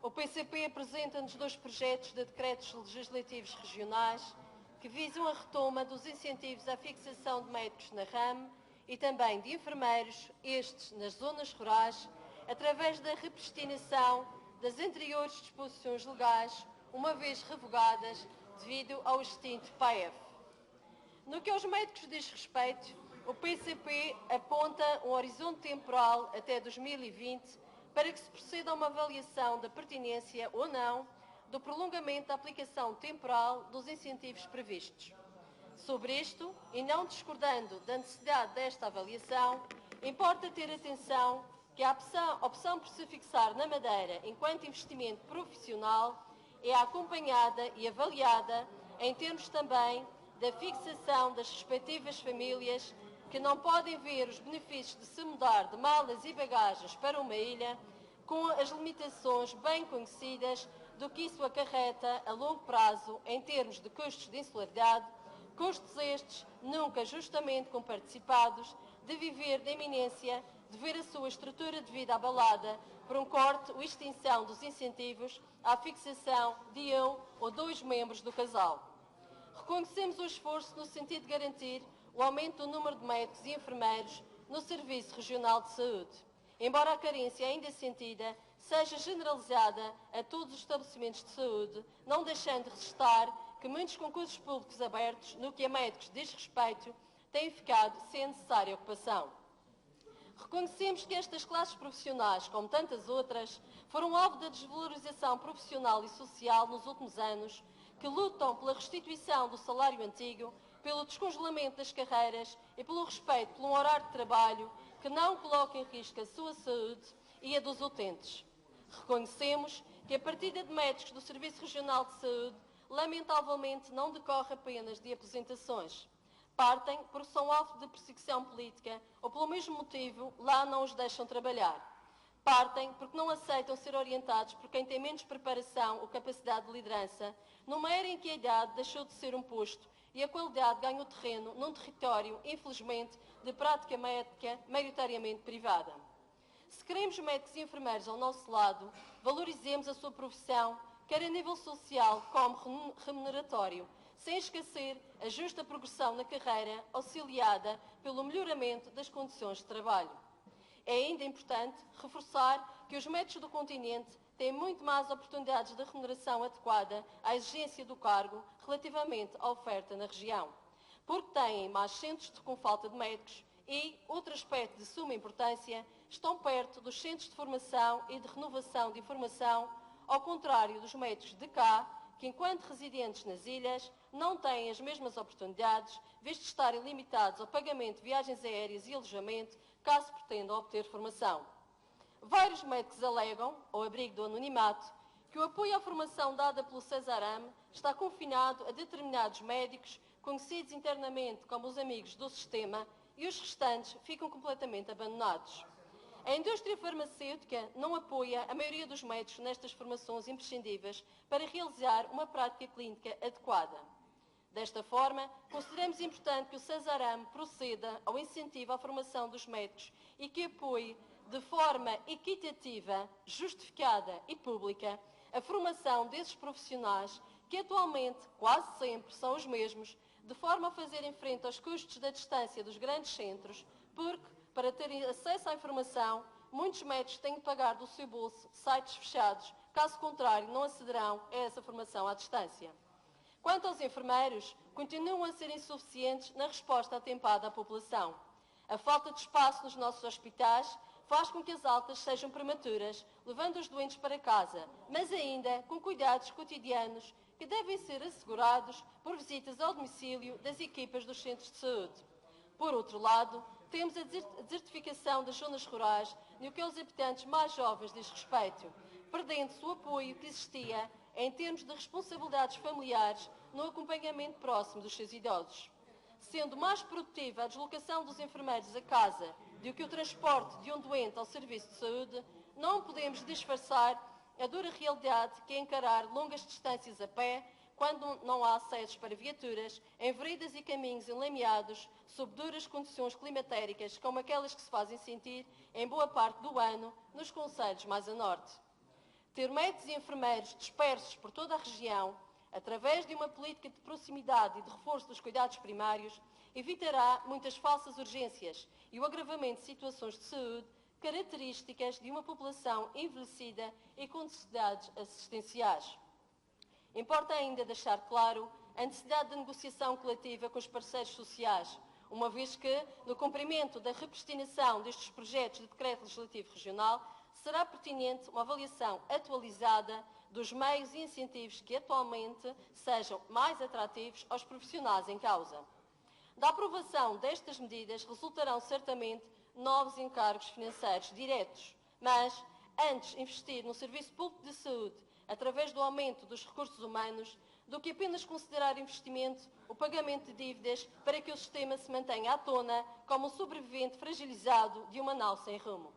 O PCP apresenta-nos dois projetos de decretos legislativos regionais que visam a retoma dos incentivos à fixação de médicos na ramo e também de enfermeiros, estes nas zonas rurais, através da repristinação das anteriores disposições legais, uma vez revogadas devido ao extinto PAEF. No que aos médicos diz respeito, o PCP aponta um horizonte temporal até 2020 para que se proceda a uma avaliação da pertinência ou não do prolongamento da aplicação temporal dos incentivos previstos. Sobre isto, e não discordando da necessidade desta avaliação, importa ter atenção que a opção por se fixar na Madeira enquanto investimento profissional é acompanhada e avaliada em termos também da fixação das respectivas famílias que não podem ver os benefícios de se mudar de malas e bagagens para uma ilha com as limitações bem conhecidas do que isso acarreta a longo prazo em termos de custos de insularidade, custos estes nunca justamente comparticipados, de viver da iminência de ver a sua estrutura de vida abalada por um corte ou extinção dos incentivos à fixação de um ou dois membros do casal. Reconhecemos o esforço no sentido de garantir o aumento do número de médicos e enfermeiros no Serviço Regional de Saúde, embora a carência ainda sentida seja generalizada a todos os estabelecimentos de saúde, não deixando de restar que muitos concursos públicos abertos, no que a médicos diz respeito, têm ficado sem necessária ocupação. Reconhecemos que estas classes profissionais, como tantas outras, foram alvo da desvalorização profissional e social nos últimos anos, que lutam pela restituição do salário antigo, pelo descongelamento das carreiras e pelo respeito por um horário de trabalho que não coloque em risco a sua saúde e a dos utentes. Reconhecemos que a partida de médicos do Serviço Regional de Saúde lamentavelmente não decorre apenas de aposentações. Partem porque são alvo de perseguição política ou, pelo mesmo motivo, lá não os deixam trabalhar. Partem porque não aceitam ser orientados por quem tem menos preparação ou capacidade de liderança, numa era em que a idade deixou de ser um posto e a qualidade ganhou terreno num território, infelizmente, de prática médica maioritariamente privada. Se queremos médicos e enfermeiros ao nosso lado, valorizemos a sua profissão, quer a nível social como remuneratório, sem esquecer a justa progressão na carreira, auxiliada pelo melhoramento das condições de trabalho. É ainda importante reforçar que os médicos do continente têm muito mais oportunidades de remuneração adequada à exigência do cargo relativamente à oferta na região, porque têm mais centros com falta de médicos e, outro aspecto de suma importância, estão perto dos centros de formação e de renovação de informação, ao contrário dos médicos de cá, que, enquanto residentes nas ilhas, não têm as mesmas oportunidades, visto estarem limitados ao pagamento de viagens aéreas e alojamento, caso pretendam obter formação. Vários médicos alegam, ao abrigo do anonimato, que o apoio à formação dada pelo Cesarame está confinado a determinados médicos, conhecidos internamente como os amigos do sistema, e os restantes ficam completamente abandonados. A indústria farmacêutica não apoia a maioria dos médicos nestas formações imprescindíveis para realizar uma prática clínica adequada. Desta forma, consideramos importante que o Cesarame proceda ao incentivo à formação dos médicos e que apoie de forma equitativa, justificada e pública a formação desses profissionais que atualmente quase sempre são os mesmos, de forma a fazerem frente aos custos da distância dos grandes centros, porque, para terem acesso à informação, muitos médicos têm de pagar do seu bolso sites fechados, caso contrário não acederão a essa formação à distância. Quanto aos enfermeiros, continuam a ser insuficientes na resposta atempada à população. A falta de espaço nos nossos hospitais faz com que as altas sejam prematuras, levando os doentes para casa, mas ainda com cuidados cotidianos que devem ser assegurados por visitas ao domicílio das equipas dos centros de saúde. Por outro lado, temos a desertificação das zonas rurais no que aos habitantes mais jovens diz respeito, perdendo-se o apoio que existia em termos de responsabilidades familiares no acompanhamento próximo dos seus idosos. Sendo mais produtiva a deslocação dos enfermeiros a casa do que o transporte de um doente ao serviço de saúde, não podemos disfarçar a dura realidade que é encarar longas distâncias a pé, quando não há acessos para viaturas, em veredas e caminhos enlameados, sob duras condições climatéricas, como aquelas que se fazem sentir em boa parte do ano nos concelhos mais a norte. Ter médicos e enfermeiros dispersos por toda a região, através de uma política de proximidade e de reforço dos cuidados primários, evitará muitas falsas urgências e o agravamento de situações de saúde características de uma população envelhecida e com necessidades assistenciais. Importa ainda deixar claro a necessidade de negociação coletiva com os parceiros sociais, uma vez que, no cumprimento da repristinação destes projetos de decreto legislativo regional, será pertinente uma avaliação atualizada dos meios e incentivos que atualmente sejam mais atrativos aos profissionais em causa. Da aprovação destas medidas resultarão certamente novos encargos financeiros diretos, mas antes investir no serviço público de saúde através do aumento dos recursos humanos do que apenas considerar investimento o pagamento de dívidas para que o sistema se mantenha à tona como um sobrevivente fragilizado de uma nau sem rumo.